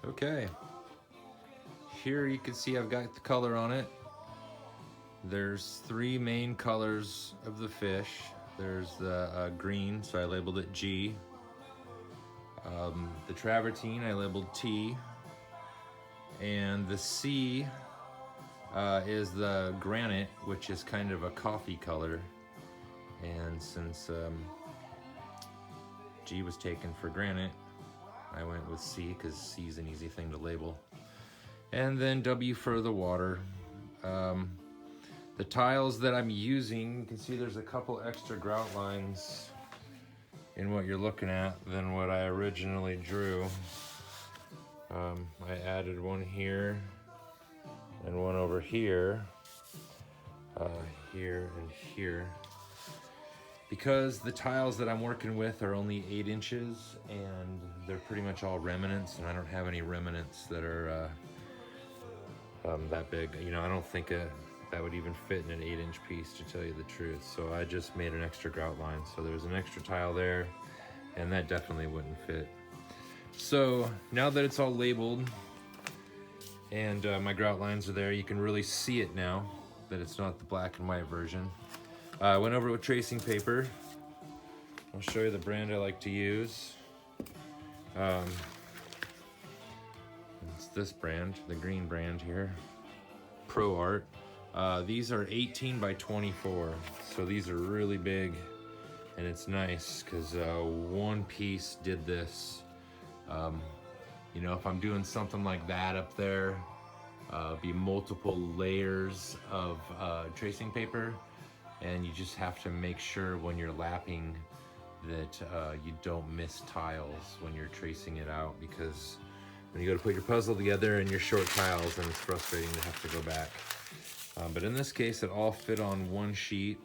Okay, here you can see I've got the color on it. There's three main colors of the fish. There's the green, so I labeled it G. The travertine I labeled T. And the C is the granite, which is kind of a coffee color. And since G was taken for granite, I went with C because C is an easy thing to label. And then W for the water. The tiles that I'm using, you can see there's a couple extra grout lines in what you're looking at than what I originally drew. I added one here and one over here, here and here, because the tiles that I'm working with are only 8 inches and they're pretty much all remnants, and I don't have any remnants that are that big. You know, I don't think that would even fit in an 8-inch piece, to tell you the truth. So I just made an extra grout line. So there's an extra tile there, and that definitely wouldn't fit. So now that it's all labeled and my grout lines are there, you can really see it now that it's not the black and white version. I went over it with tracing paper. I'll show you the brand I like to use. It's this brand, the green brand here, Pro Art. These are 18 by 24, so these are really big, and it's nice because one piece did this. You know, if I'm doing something like that up there, be multiple layers of tracing paper, and you just have to make sure when you're lapping that you don't miss tiles when you're tracing it out, because when you go to put your puzzle together and you're short tiles, then it's frustrating to have to go back. But in this case, it all fit on one sheet.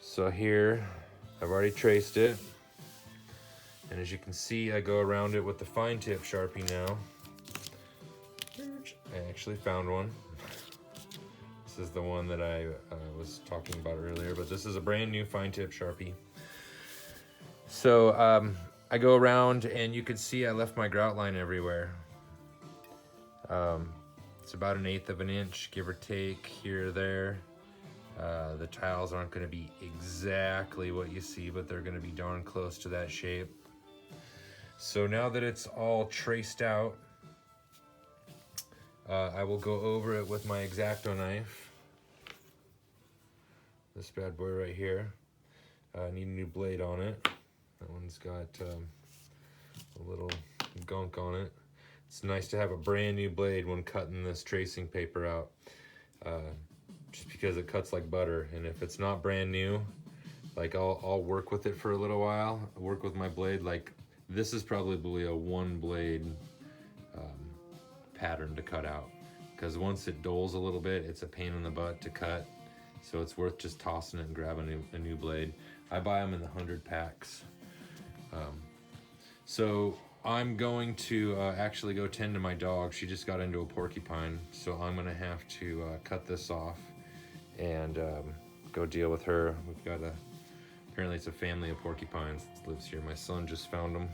So here, I've already traced it. And as you can see, I go around it with the fine tip Sharpie now. I actually found one. This is the one that I was talking about earlier, but this is a brand new fine tip Sharpie. So I go around, and you can see I left my grout line everywhere. It's about 1/8 of an inch, give or take, here or there. The tiles aren't going to be exactly what you see, but they're going to be darn close to that shape. So now that it's all traced out, I will go over it with my X-Acto knife. This bad boy right here. I need a new blade on it. That one's got a little gunk on it. It's nice to have a brand new blade when cutting this tracing paper out, just because it cuts like butter. And if it's not brand new, like I'll work with it for a little while, work with my blade. Like this is probably a 1 blade pattern to cut out, because once it dulls a little bit, it's a pain in the butt to cut. So it's worth just tossing it and grabbing a new blade. I buy them in the 100 packs. So I'm going to actually go tend to my dog. She just got into a porcupine, so I'm gonna have to cut this off and go deal with her. We've got apparently it's a family of porcupines that lives here. My son just found them,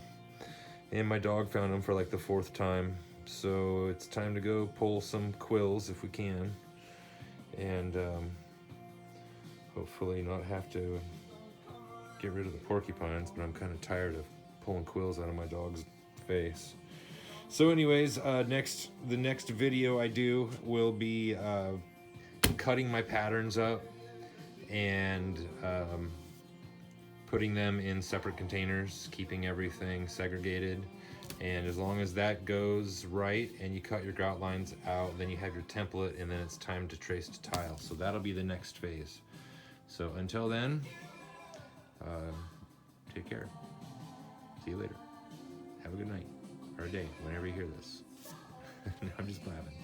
and my dog found them for like the 4th time. So it's time to go pull some quills if we can, and hopefully not have to get rid of the porcupines, but I'm kind of tired of pulling quills out of my dog's face. So anyways, the next video I do will be cutting my patterns up and putting them in separate containers, keeping everything segregated. And as long as that goes right and you cut your grout lines out, then you have your template, and then it's time to trace to tile. So that'll be the next phase. So until then, take care. See you later. Have a good night, or a day, whenever you hear this. I'm just blabbing.